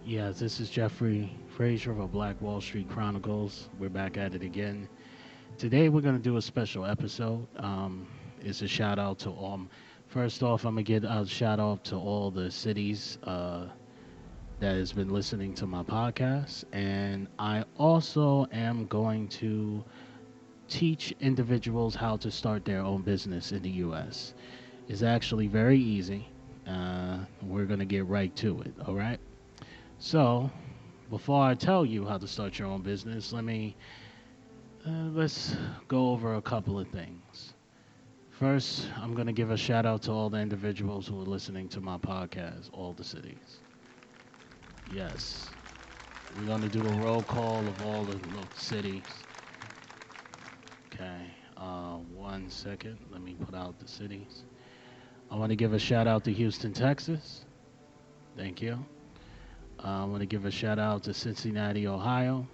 Yes, this is Jeffrey Frazier of Black Wall Street Chronicles. We're back at it again. Today we're going to do a special episode. It's a shout out to all. First off, I'm going to get a shout out to all the cities that has been listening to my podcast. And I also am going to teach individuals how to start their own business in the U.S. It's actually very easy. We're going to get right to it, all right? So, before I tell you how to start your own business, let's go over a couple of things. First, I'm going to give a shout out to all the individuals who are listening to my podcast, all the cities. Yes, we're going to do a roll call of all the cities. Okay, 1 second. Let me put out the cities. I want to give a shout out to Houston, Texas. Thank you. I want to give a shout out to Cincinnati, Ohio.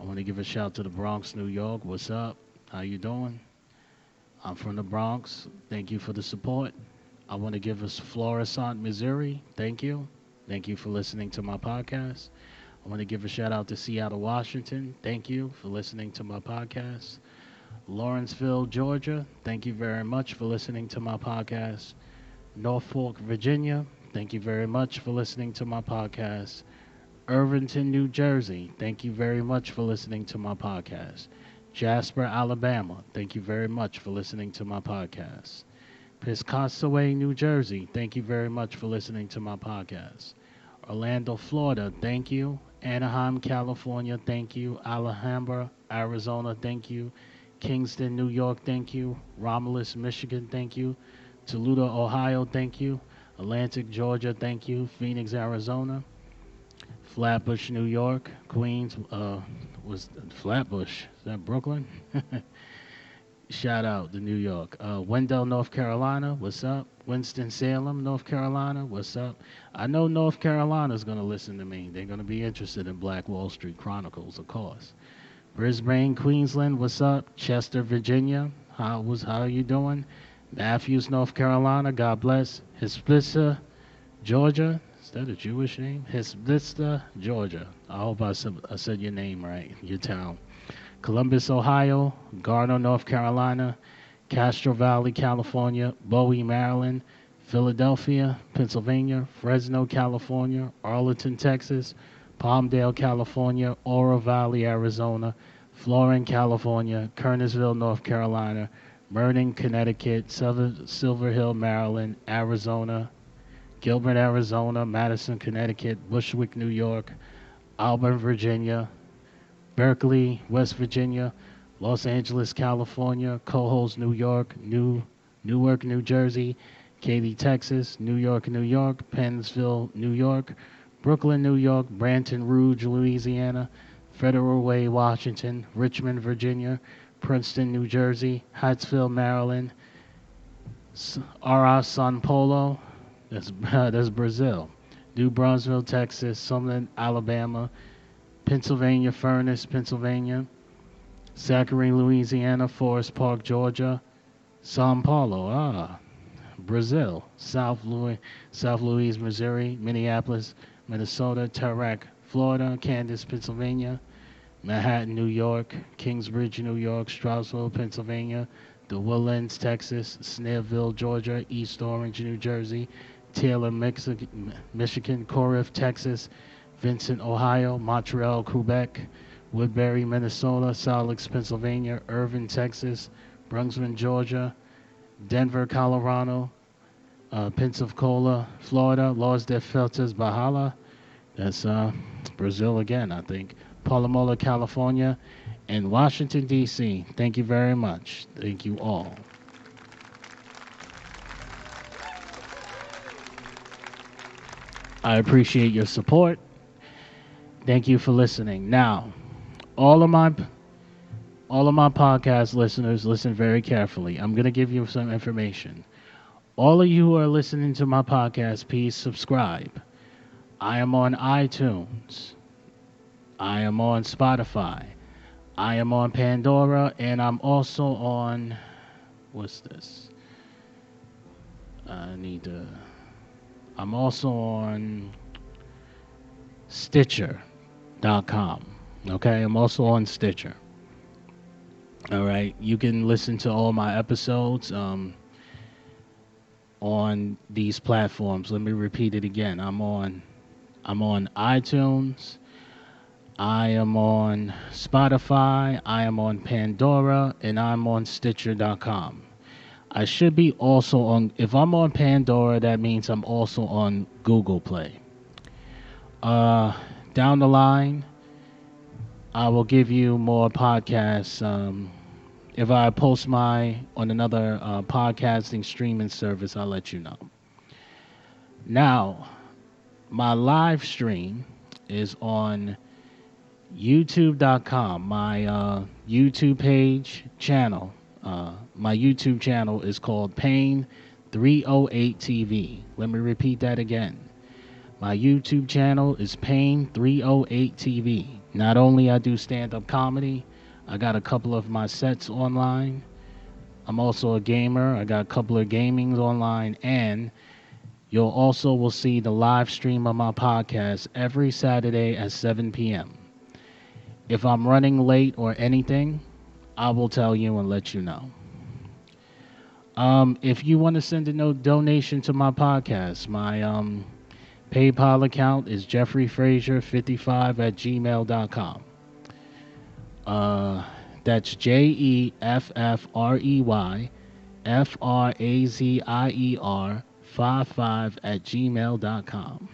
I want to give a shout to the Bronx, New York. What's up? How you doing? I'm from the Bronx. Thank you for the support. I want to give us Florissant, Missouri. Thank you. Thank you for listening to my podcast. I want to give a shout out to Seattle, Washington. Thank you for listening to my podcast. Lawrenceville, Georgia. Thank you very much for listening to my podcast. Norfolk, Virginia. Thank you very much for listening to my podcast. Irvington, New Jersey. Thank you very much for listening to my podcast. Jasper, Alabama. Thank you very much for listening to my podcast. Piscataway, New Jersey. Thank you very much for listening to my podcast. Orlando, Florida. Thank you. Anaheim, California. Thank you. Alhambra, Arizona. Thank you. Kingston, New York. Thank you. Romulus, Michigan. Thank you. Toledo, Ohio. Thank you. Atlantic, Georgia. Thank you. Phoenix, Arizona. Flatbush, New York. Queens, was Flatbush? Is that Brooklyn? Shout out to New York. Wendell, North Carolina. What's up? Winston-Salem, North Carolina. What's up? I know North Carolina's going to listen to me. They're going to be interested in Black Wall Street Chronicles, of course. Brisbane, Queensland. What's up? Chester, Virginia. How are you doing? Matthews, North Carolina. God bless. Hesperia, Georgia. Is that a Jewish name? Hesperia, Georgia. I hope I said your name right, your town. Columbus, Ohio. Garner, North Carolina. Castro Valley, California. Bowie, Maryland. Philadelphia, Pennsylvania. Fresno, California. Arlington, Texas. Palmdale, California. Oro Valley, Arizona. Florin, California. Kernersville, North Carolina. Meriden, Connecticut. Silver Hill, Maryland. Arizona. Gilbert, Arizona. Madison, Connecticut. Bushwick, New York. Auburn, Virginia. Berkeley, West Virginia. Los Angeles, California. Cohoes, New York. Newark, New Jersey. Katy, Texas. New York, New York. Pennsville, New York. Brooklyn, New York. Branton Rouge, Louisiana. Federal Way, Washington. Richmond, Virginia. Princeton, New Jersey. Hyattsville, Maryland. Sao Paulo. That's Brazil. New Brunswick, Texas. Sumner, Alabama. Pennsylvania, Furnace, Pennsylvania. Zachary, Louisiana. Forest Park, Georgia. Sao Paulo, Brazil. South Louis, Missouri. Minneapolis, Minnesota. Tarac, Florida. Candace, Pennsylvania. Manhattan, New York. Kingsbridge, New York. Stroudsville, Pennsylvania. The Woodlands, Texas. Snellville, Georgia. East Orange, New Jersey. Taylor, Michigan. Corinth, Texas. Vincent, Ohio. Montreal, Quebec. Woodbury, Minnesota. Salt Lake, Pennsylvania. Irving, Texas. Brunswick, Georgia. Denver, Colorado. Pensacola, Florida. Los de Feltas, Bahala. That's Brazil again, I think. Palomolo, California. And Washington, D.C. Thank you very much. Thank you all. I appreciate your support. Thank you for listening. Now, all of my podcast listeners, listen very carefully. I'm going to give you some information. All of you who are listening to my podcast, please subscribe. I am on iTunes. I am on Spotify. I am on Pandora, and I'm also on What's this? I need to. I'm also on Stitcher.com. Okay, I'm also on Stitcher. All right, you can listen to all my episodes on these platforms. Let me repeat it again. I'm on iTunes. I am on Spotify. I am on Pandora, and I'm on Stitcher.com. I should be also on. If I'm on Pandora, that means I'm also on Google Play. Uh, Down the line, I will give you more podcasts. If I post my on another podcasting streaming service, I'll let you know. Now, my live stream is on YouTube.com. My YouTube page channel. My YouTube channel is called Pain 308 TV. Let me repeat that again. My YouTube channel is Pain 308 TV. Not only I do stand-up comedy, I got a couple of my sets online. I'm also a gamer. I got a couple of gamings online, and you'll also will see the live stream of my podcast every Saturday at 7 p.m. If I'm running late or anything, I will tell you and let you know. If you want to send a no donation to my podcast, my PayPal account is jeffreyfrazier55 at gmail.com. That's JEFFREYFRAZIER 55 at gmail.com.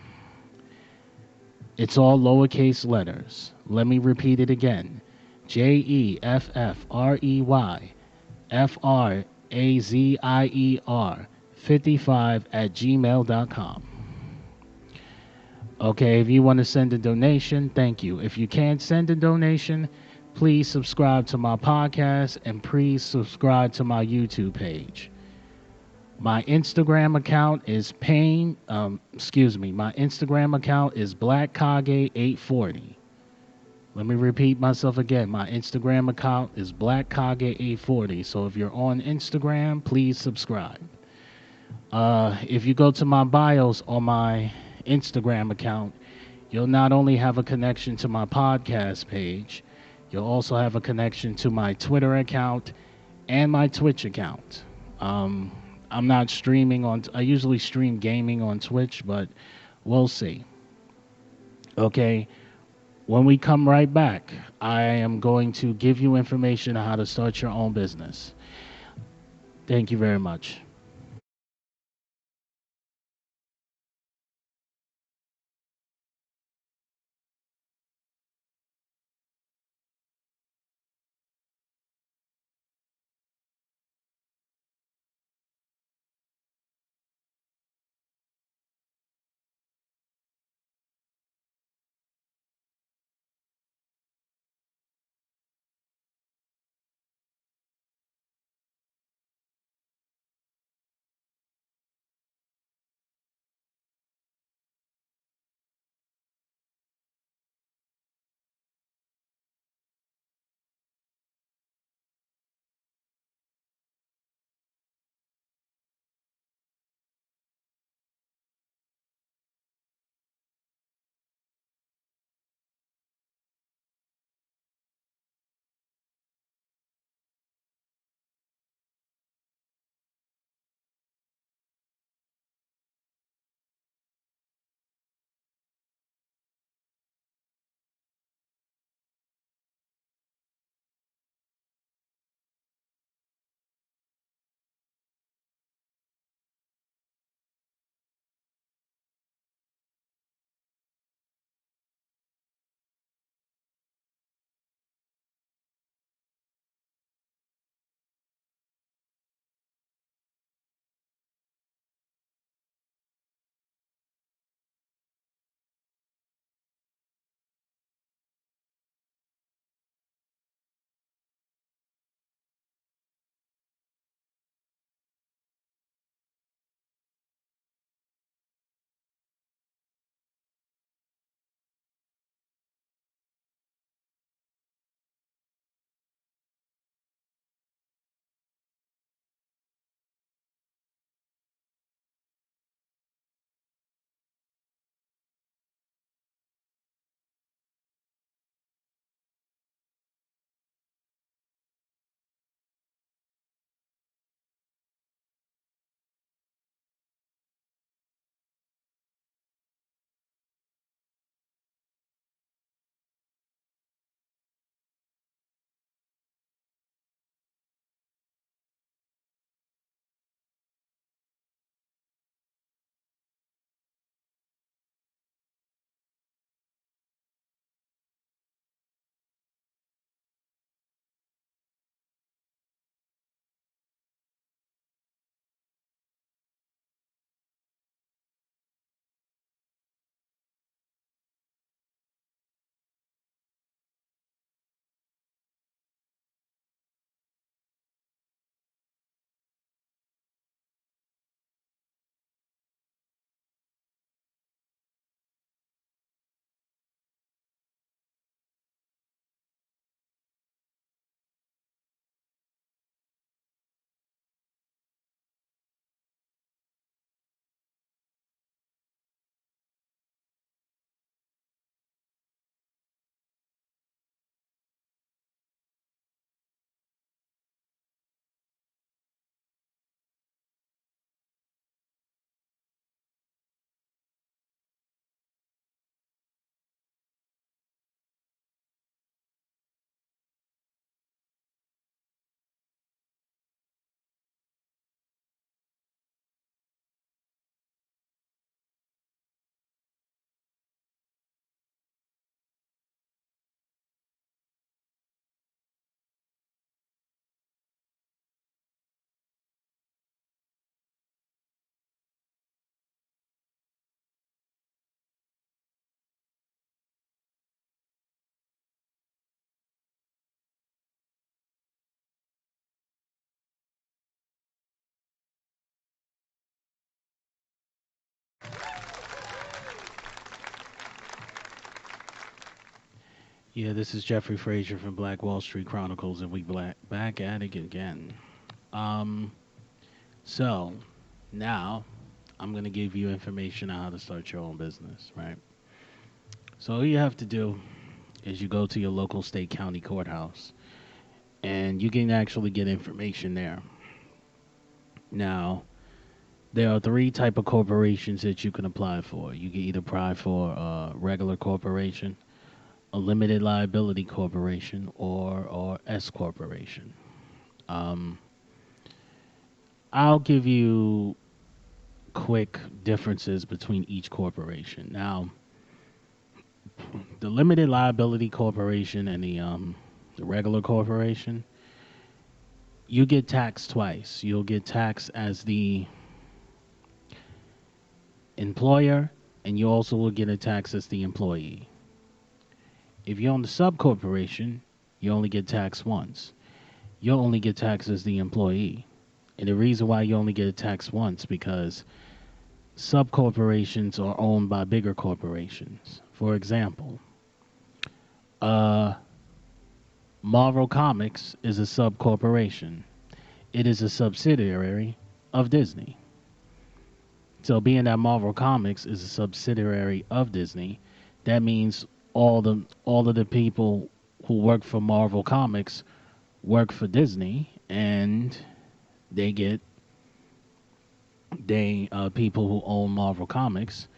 It's all lowercase letters. Let me repeat it again. JEFFREYFRAZIER 55 at gmail.com. Okay, if you want to send a donation, thank you. If you can't send a donation, please subscribe to my podcast and please subscribe to my YouTube page. My Instagram account is my Instagram account is BlackKage840. Let me repeat myself again. My Instagram account is BlackKage840. So if you're on Instagram, please subscribe. If you go to my bios on my Instagram account, you'll not only have a connection to my podcast page, you'll also have a connection to my Twitter account and my Twitch account. I'm not streaming on. I usually stream gaming on Twitch, but we'll see. Okay. When we come right back, I am going to give you information on how to start your own business. Thank you very much. Yeah, this is Jeffrey Frazier from Black Wall Street Chronicles, and we back at it again. Um, so now I'm gonna give you information on how to start your own business, right? So all you have to do is you go to your local state county courthouse, and you can actually get information there. Now, there are three type of corporations that you can apply for. You can either apply for a regular corporation, a limited liability corporation, or S corporation. Um, I'll give you quick differences between each corporation. Now, the limited liability corporation and the regular corporation, you get taxed twice. You'll get taxed as the employer, and you also will get a tax as the employee. If you own the sub corporation, you only get taxed once. You'll only get taxed as the employee. And the reason why you only get a tax once because sub corporations are owned by bigger corporations. For example, uh, Marvel Comics is a sub corporation. It is a subsidiary of Disney. So being that Marvel Comics is a subsidiary of Disney, that means all of the people who work for Marvel Comics work for Disney, and they get they people who own Marvel Comics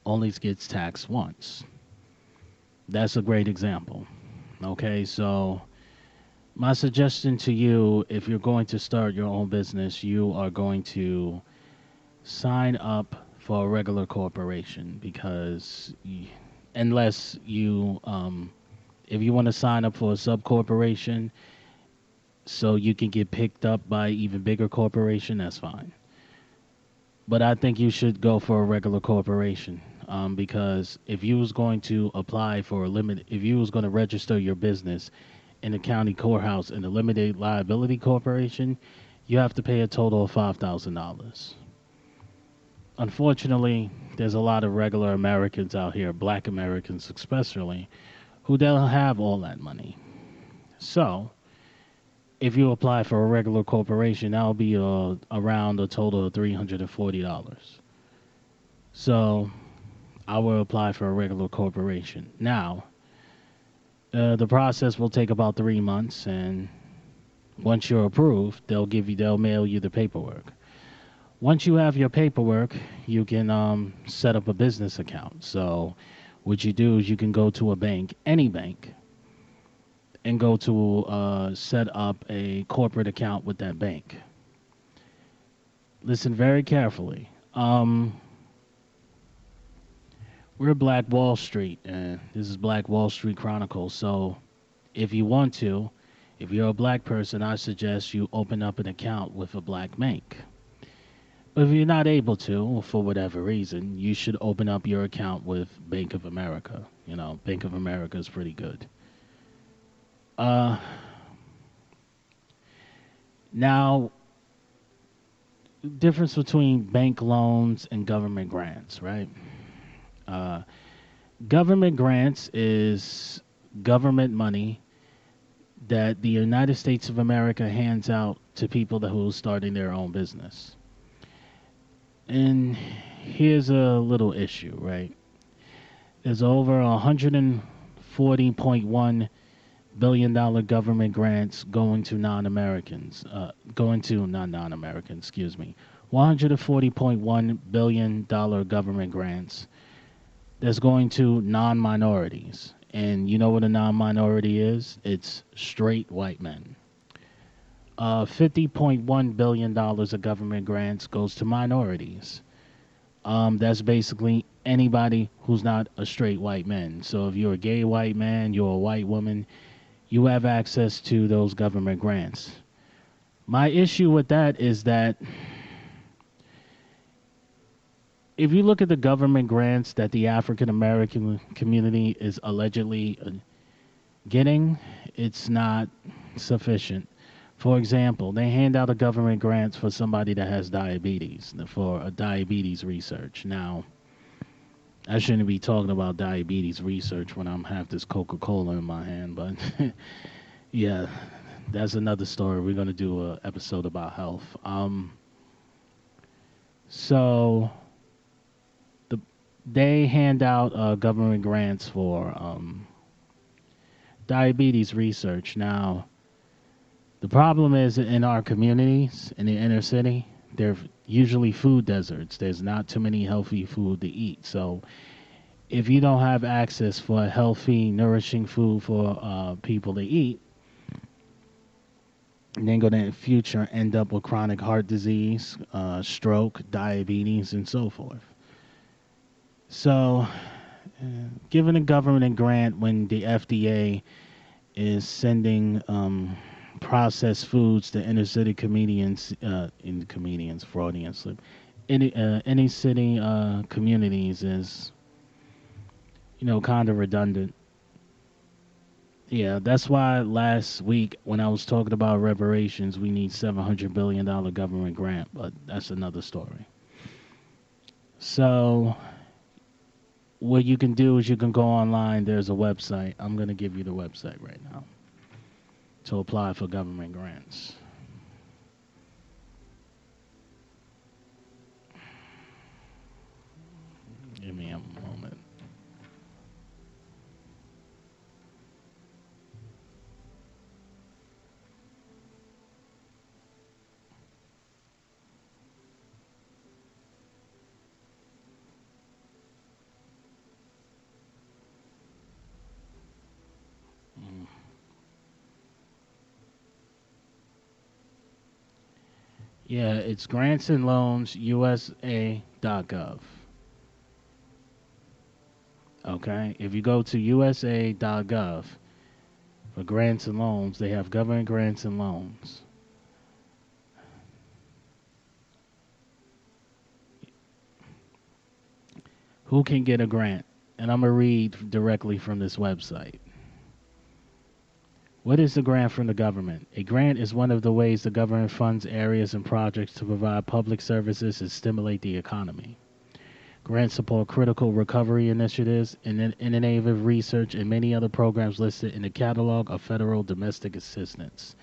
only gets taxed once. That's a great example. Okay, so my suggestion to you, if you're going to start your own business, you are going to sign up for a regular corporation because unless you, if you want to sign up for a sub corporation so you can get picked up by even bigger corporation, that's fine. But I think you should go for a regular corporation because if you was going to apply for a limit, if you was going to register your business in the county courthouse in a limited liability corporation, you have to pay a total of $5,000. Unfortunately, there's a lot of regular Americans out here, black Americans especially, who don't have all that money. So, if you apply for a regular corporation, that'll be around a total of $340. So, I will apply for a regular corporation. Now, the process will take about 3 months, and once you're approved, they'll mail you the paperwork. Once you have your paperwork, you can set up a business account. So, what you do is you can go to a bank, any bank, and go to set up a corporate account with that bank. Listen very carefully. We're Black Wall Street, and this is Black Wall Street Chronicles. So, if you want to, if you're a black person, I suggest you open up an account with a black bank. But if you're not able to, for whatever reason, you should open up your account with Bank of America. You know, Bank of America is pretty good. Uh, Now, difference between bank loans and government grants, right? Uh, Government grants is government money that the United States of America hands out to people who are starting their own business. And here's a little issue, right? There's over 140.1 $1 billion government grants going to non-Americans, going to not non-Americans, excuse me, $140.1 billion government grants that's going to non-minorities. And you know what a non-minority is? It's straight white men. $50.1 billion of government grants goes to minorities. That's basically anybody who's not a straight white man. So if you're a gay white man, you're a white woman, you have access to those government grants. My issue with that is that if you look at the government grants that the African American community is allegedly getting, it's not sufficient. For example, they hand out a government grants for somebody that has diabetes, for a diabetes research. Now, I shouldn't be talking about diabetes research when I'm have this Coca-Cola in my hand, but yeah, that's another story. We're gonna do a episode about health. So the they hand out government grants for diabetes research. Now, the problem is in our communities in the inner city, they're usually food deserts. There's not too many healthy food to eat. So if you don't have access for healthy, nourishing food for people to eat, then going to in the future end up with chronic heart disease, stroke, diabetes, and so forth. So, giving the government a grant when the FDA is sending processed foods to inner city comedians, Freudian slip, any city communities is, kind of redundant. Yeah, that's why last week when I was talking about reparations, we need $700 billion government grant, but that's another story. So what you can do is you can go online. There's a website. I'm going to give you the website right now to apply for government grants. Give me a moment. Mm. Yeah, it's grants and loans USA.gov. Okay, if you go to USA.gov for grants and loans, they have government grants and loans. Who can get a grant? And I'm going to read directly from this website. What is a grant from the government? A grant is one of the ways the government funds areas and projects to provide public services and stimulate the economy. Grants support critical recovery initiatives and innovative research and many other programs listed in the Catalog of Federal Domestic Assistance,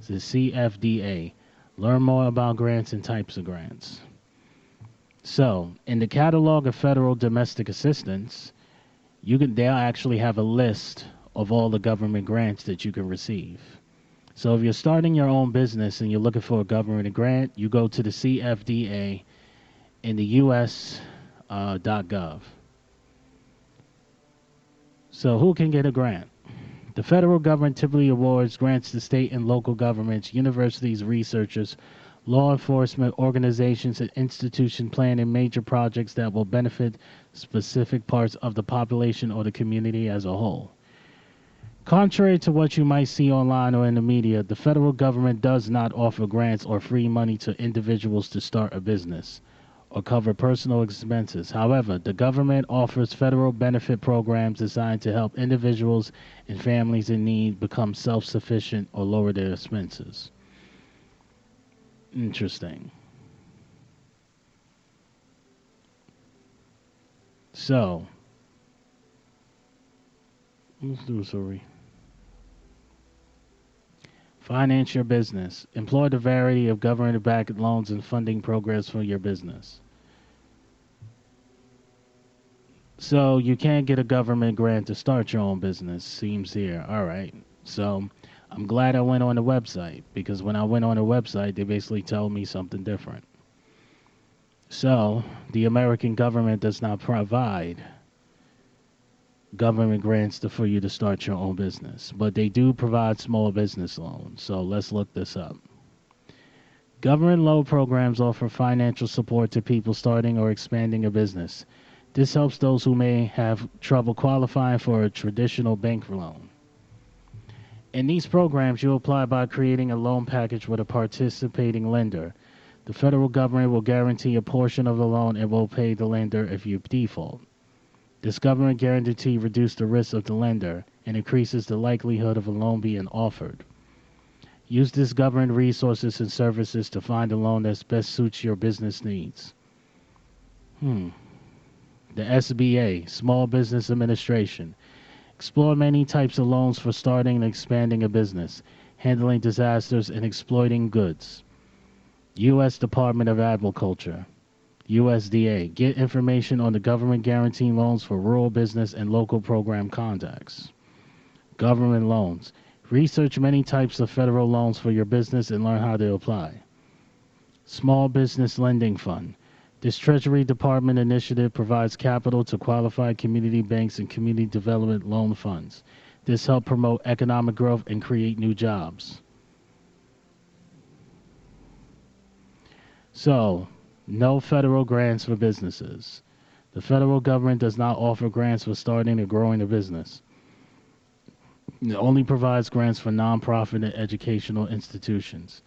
the CFDA. Learn more about grants and types of grants. So, in the Catalog of Federal Domestic Assistance, they'll actually have a list of all the government grants that you can receive. So if you're starting your own business and you're looking for a government grant, you go to the CFDA in the US.gov. So who can get a grant? The federal government typically awards grants to state and local governments, universities, researchers, law enforcement organizations, and institutions planning major projects that will benefit specific parts of the population or the community as a whole. Contrary to what you might see online or in the media, the federal government does not offer grants or free money to individuals to start a business or cover personal expenses. However, the government offers federal benefit programs designed to help individuals and families in need become self-sufficient or lower their expenses. Interesting. So, let's do sorry. Finance your business. Employ the variety of government-backed loans and funding programs for your business. So you can't get a government grant to start your own business, seems here. All right. So I'm glad I went on the website because when I went on the website, they basically told me something different. So the American government does not provide government grants for you to start your own business, but they do provide small business loans. So let's look this up. Government loan programs offer financial support to people starting or expanding a business. This helps those who may have trouble qualifying for a traditional bank loan. In these programs, you apply by creating a loan package with a participating lender. The federal government will guarantee a portion of the loan and will pay the lender if you default. This government guarantee reduces the risk of the lender and increases the likelihood of a loan being offered. Use this government resources and services to find a loan that best suits your business needs. The SBA, Small Business Administration. Explore many types of loans for starting and expanding a business, handling disasters, and exploiting goods. U.S. Department of Agriculture. USDA. Get information on the government guaranteeing loans for rural business and local program contacts. Government loans. Research many types of federal loans for your business and learn how to apply. Small Business Lending Fund. This Treasury Department initiative provides capital to qualified community banks and community development loan funds. This helps promote economic growth and create new jobs. So, no federal grants for businesses. The federal government does not offer grants for starting or growing a business. It only provides grants for nonprofit and educational institutions.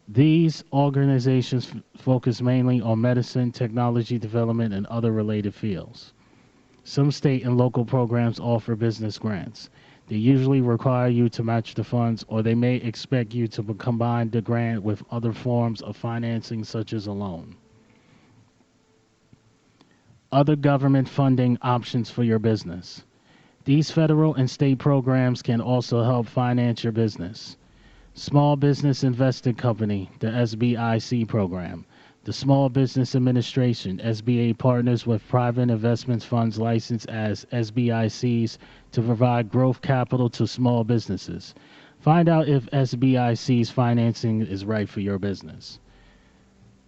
These organizations focus mainly on medicine, technology development, and other related fields. Some state and local programs offer business grants. They usually require you to match the funds, or they may expect you to combine the grant with other forms of financing, such as a loan. Other government funding options for your business. These federal and state programs can also help finance your business. Small Business Invested Company, the SBIC program. The Small Business Administration, SBA, partners with private investment funds licensed as SBICs to provide growth capital to small businesses. Find out if SBIC's financing is right for your business.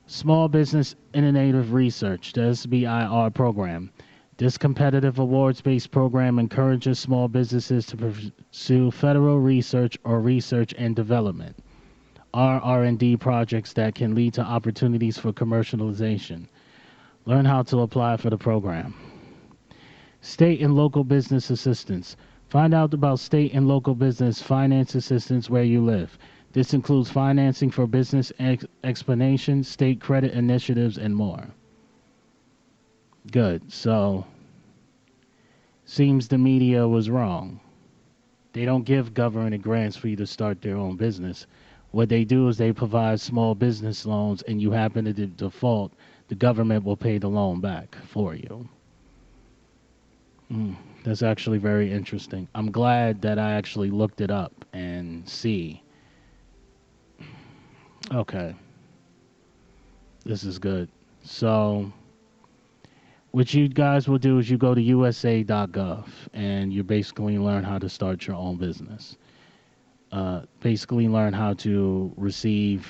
Small Business Innovative Research, the SBIR program. This competitive awards-based program encourages small businesses to pursue federal research or research and development. R&D projects that can lead to opportunities for commercialization. Learn how to apply for the program. State and local business assistance. Find out about state and local business finance assistance where you live. This includes financing for business expansion, state credit initiatives, and more. Good. So, seems the media was wrong. They don't give government grants for you to start their own business. What they do is they provide small business loans, and you happen to default, the government will pay the loan back for you. That's actually very interesting. I'm glad that I actually looked it up and see. Okay. This is good. So, what you guys will do is you go to USA.gov and you basically learn how to start your own business. Basically learn how to receive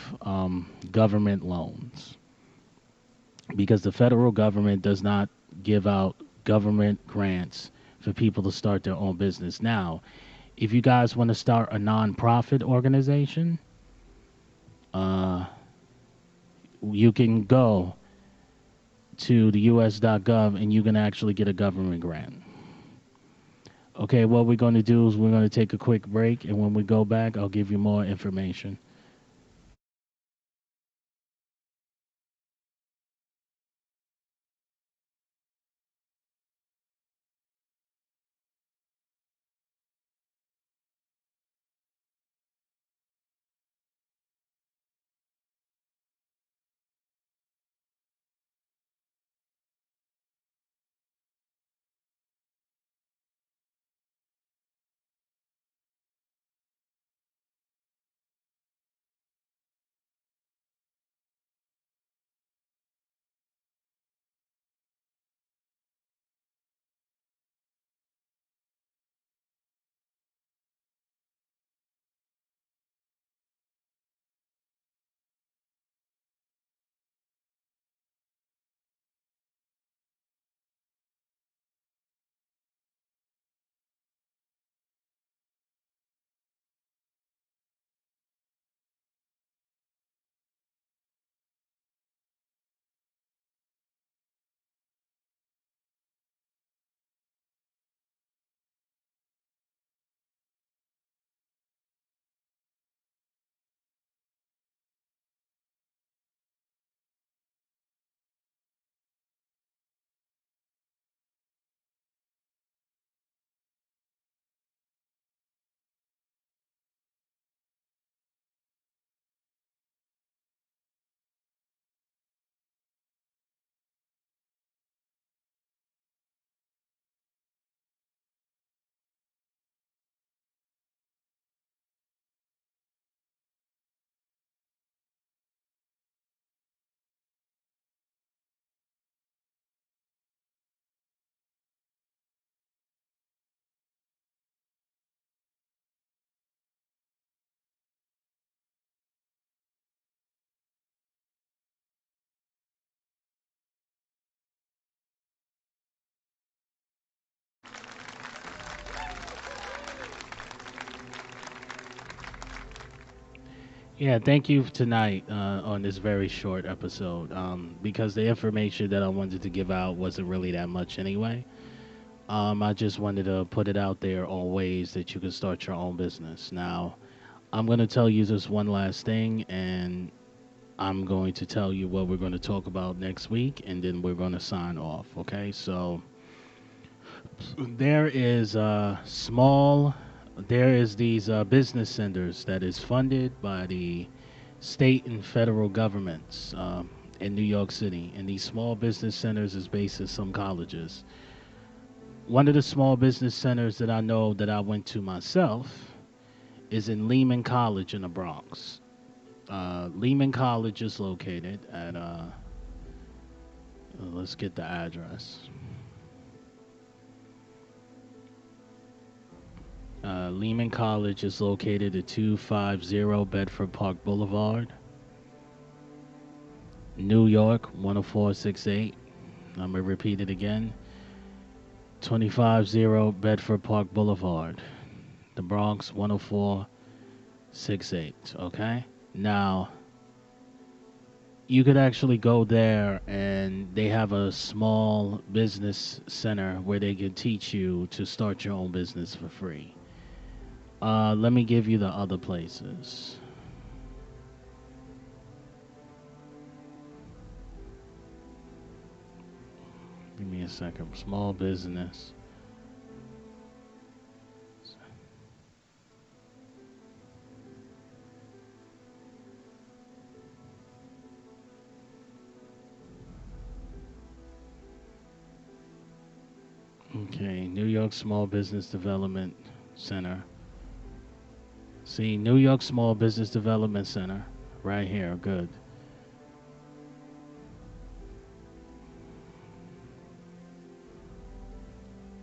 government loans, because the federal government does not give out government grants for people to start their own business. Now, if you guys want to start a nonprofit organization, you can go to the us.gov and you can actually get a government grant. Okay, what we're going to do is we're going to take a quick break, and when we go back, I'll give you more information. Yeah, thank you tonight on this very short episode. Because the information that I wanted to give out wasn't really that much anyway. I just wanted to put it out there on ways that you can start your own business. Now, I'm going to tell you this one last thing, and I'm going to tell you what we're going to talk about next week, and then we're going to sign off. Okay, so there is there is these business centers that is funded by the state and federal governments in New York City, and these small business centers is based in some colleges. One of the small business centers that I know that I went to myself is in Lehman College in the Bronx. Lehman College is located at let's get the address. Lehman College is located at 250 Bedford Park Boulevard, New York 10468. I'm going to repeat it again. 250 Bedford Park Boulevard, the Bronx 10468. Okay? Now, you could actually go there and they have a small business center where they can teach you to start your own business for free. Let me give you the other places. Give me a second. Small business. Okay, New York Small Business Development Center. See, New York Small Business Development Center. Right here. Good.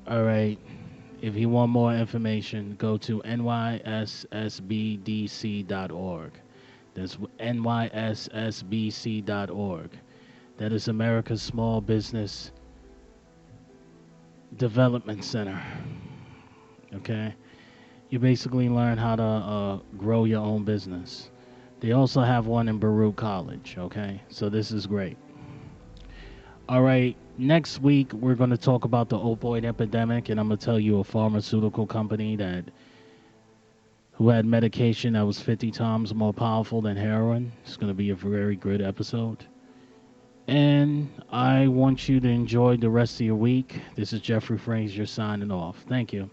All right. If you want more information, go to nyssbdc.org. That's nyssbc.org. That is America's Small Business Development Center. Okay? You basically learn how to grow your own business. They also have one in Baruch College. Okay? So this is great. All right. Next week, we're going to talk about the opioid epidemic, and I'm going to tell you a pharmaceutical company that who had medication that was 50 times more powerful than heroin. It's going to be a very good episode. And I want you to enjoy the rest of your week. This is Jeffrey Frazier signing off. Thank you.